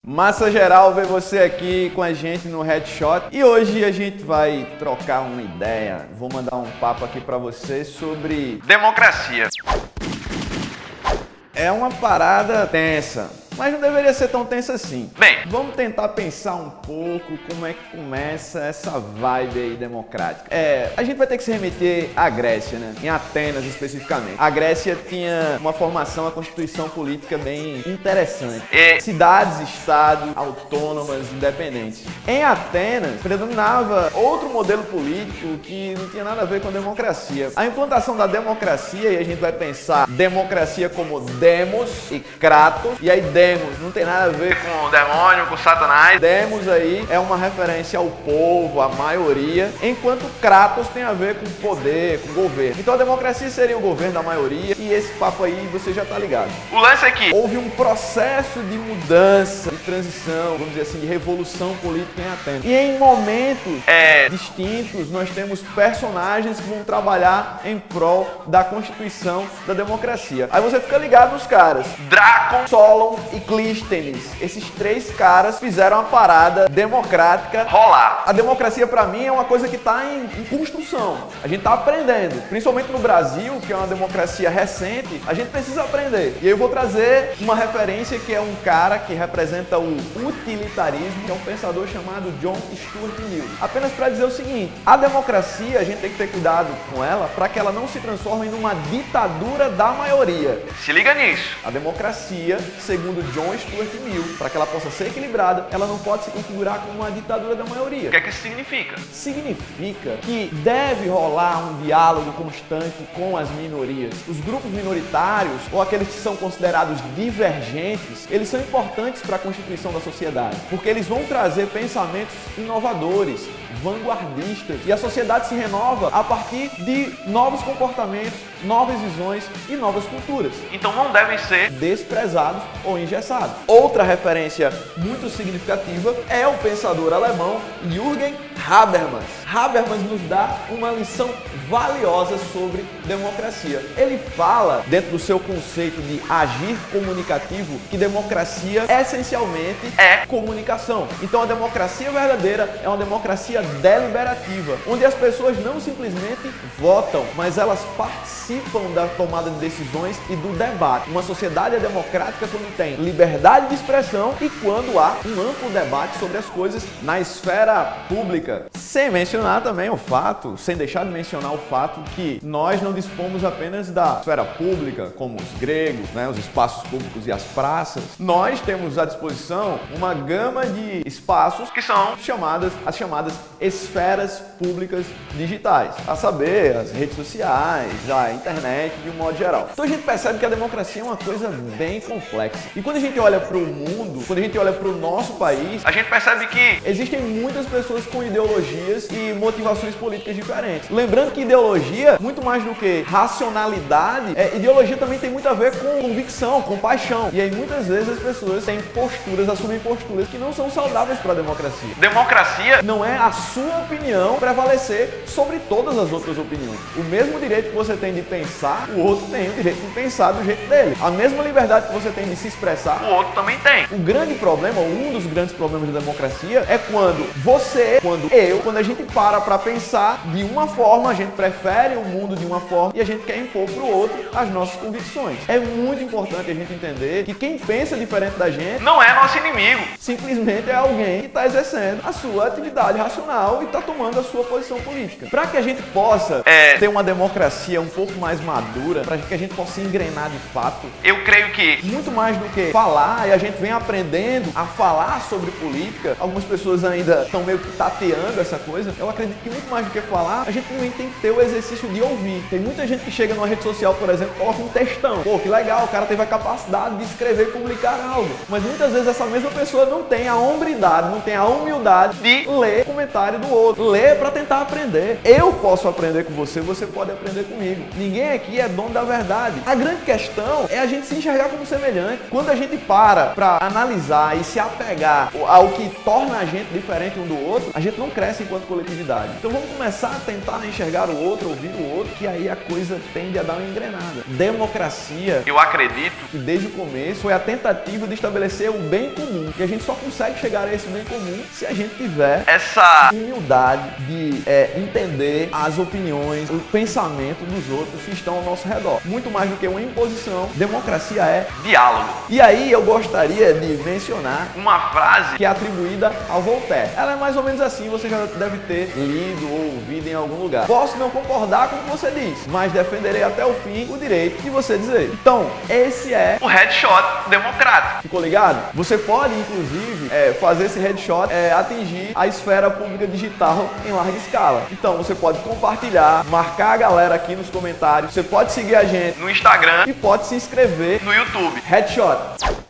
Massa geral ver você aqui com a gente no Headshot e hoje a gente vai trocar uma ideia. Vou mandar um papo aqui pra você sobre democracia. É uma parada tensa, mas não deveria ser tão tensa assim. Bem, vamos tentar pensar um pouco como é que começa essa vibe aí democrática. A gente vai ter que se remeter à Grécia, né? Em Atenas especificamente. A Grécia tinha uma formação, uma constituição política bem interessante. Cidades, estados, autônomas, independentes. Em Atenas, predominava outro modelo político que não tinha nada a ver com a democracia. A implantação da democracia, e a gente vai pensar democracia como demos e kratos, e aí demos não tem nada a ver com o demônio, com Satanás. Demos aí é uma referência ao povo, à maioria, enquanto kratos tem a ver com poder, com governo. Então a democracia seria o governo da maioria e esse papo aí você já tá ligado. O lance é que houve um processo de mudança, de transição, vamos dizer assim, de revolução política em Atenas. E em momentos distintos nós temos personagens que vão trabalhar em prol da constituição da democracia. Aí você fica ligado nos caras. Drácon, Solon e Clístenes. Esses três caras fizeram a parada democrática rolar. A democracia pra mim é uma coisa que tá em construção. A gente tá aprendendo. Principalmente no Brasil, que é uma democracia recente, a gente precisa aprender. E aí eu vou trazer uma referência que é um cara que representa o utilitarismo, que é um pensador chamado John Stuart Mill. Apenas para dizer o seguinte, a democracia, a gente tem que ter cuidado com ela para que ela não se transforme numa ditadura da maioria. Se liga nisso. A democracia, segundo John Stuart Mill, para que ela possa ser equilibrada, ela não pode se configurar como uma ditadura da maioria. O que é que isso significa? Significa que deve rolar um diálogo constante com as minorias. Os grupos minoritários, ou aqueles que são considerados divergentes, eles são importantes para a constituição da sociedade, porque eles vão trazer pensamentos inovadores, vanguardistas, e a sociedade se renova a partir de novos comportamentos, novas visões e novas culturas. Então não devem ser desprezados ou engessados. Outra referência muito significativa é o pensador alemão Jürgen Habermas. Habermas nos dá uma lição valiosa sobre democracia. Ele fala, dentro do seu conceito de agir comunicativo, que democracia essencialmente é comunicação. Então a democracia verdadeira é uma democracia deliberativa, onde as pessoas não simplesmente votam, mas elas participam da tomada de decisões e do debate. Uma sociedade é democrática quando tem liberdade de expressão e quando há um amplo debate sobre as coisas na esfera pública. Sem mencionar também o fato, sem deixar de mencionar o fato que nós não dispomos apenas da esfera pública, como os gregos, né, os espaços públicos e as praças. Nós temos à disposição uma gama de espaços que são as chamadas esferas públicas digitais, a saber, as redes sociais, a internet de um modo geral. Então a gente percebe que a democracia é uma coisa bem complexa. E quando a gente olha para o mundo, quando a gente olha para o nosso país, a gente percebe que existem muitas pessoas com ideologias e motivações políticas diferentes. Lembrando que ideologia, muito mais do que racionalidade, ideologia também tem muito a ver com convicção, com paixão. E aí muitas vezes as pessoas têm posturas, assumem posturas que não são saudáveis para a democracia. Democracia não é a sua opinião prevalecer sobre todas as outras opiniões. O mesmo direito que você tem de pensar, o outro tem o direito de pensar do jeito dele. A mesma liberdade que você tem de se expressar, o outro também tem. O grande problema, ou um dos grandes problemas da democracia é quando quando a gente para pensar de uma forma, a gente prefere o mundo de uma forma e a gente quer impor pro outro as nossas convicções. É muito importante a gente entender que quem pensa diferente da gente não é nosso inimigo. Simplesmente é alguém que está exercendo a sua atividade racional e está tomando a sua posição política. Para que a gente possa ter uma democracia um pouco mais madura, para que a gente possa engrenar de fato, eu creio que muito mais do que falar, e a gente vem aprendendo a falar sobre política, algumas pessoas ainda estão meio que tateando essa coisa, eu acredito que muito mais do que falar, a gente também tem que ter o exercício de ouvir. Tem muita gente que chega numa rede social, por exemplo, coloca um textão. Pô, que legal, o cara teve a capacidade de escrever e publicar algo. Mas muitas vezes essa mesma pessoa não tem a hombridade, não tem a humildade de ler o comentário do outro. Ler para tentar aprender. Eu posso aprender com você, você pode aprender comigo. Ninguém aqui é dono da verdade. A grande questão é a gente se enxergar como semelhante. Quando a gente para analisar e se apegar ao que torna a gente diferente um do outro, a gente não cresce enquanto coletividade. Então vamos começar a tentar enxergar o outro, ouvir o outro, que aí a coisa tende a dar uma engrenada. Democracia, eu acredito que desde o começo foi a tentativa de estabelecer o bem comum. E a gente só consegue chegar a esse bem comum se a gente tiver essa humildade de entender as opiniões, o pensamento dos outros que estão ao nosso redor. Muito mais do que uma imposição, democracia é diálogo. E aí eu gostaria de mencionar Uma frase que é atribuída ao Voltaire. Ela é mais ou menos assim, você já deve ter lido ou ouvido em algum lugar. Posso não concordar com o que você diz, mas defenderei até o fim o direito de você dizer. Então, esse é o headshot democrático. Ficou ligado? Você pode, inclusive, fazer esse headshot atingir a esfera pública digital em larga escala. Então, você pode compartilhar, marcar a galera aqui nos comentários, você pode seguir a gente No Instagram e pode se inscrever no YouTube. Headshot.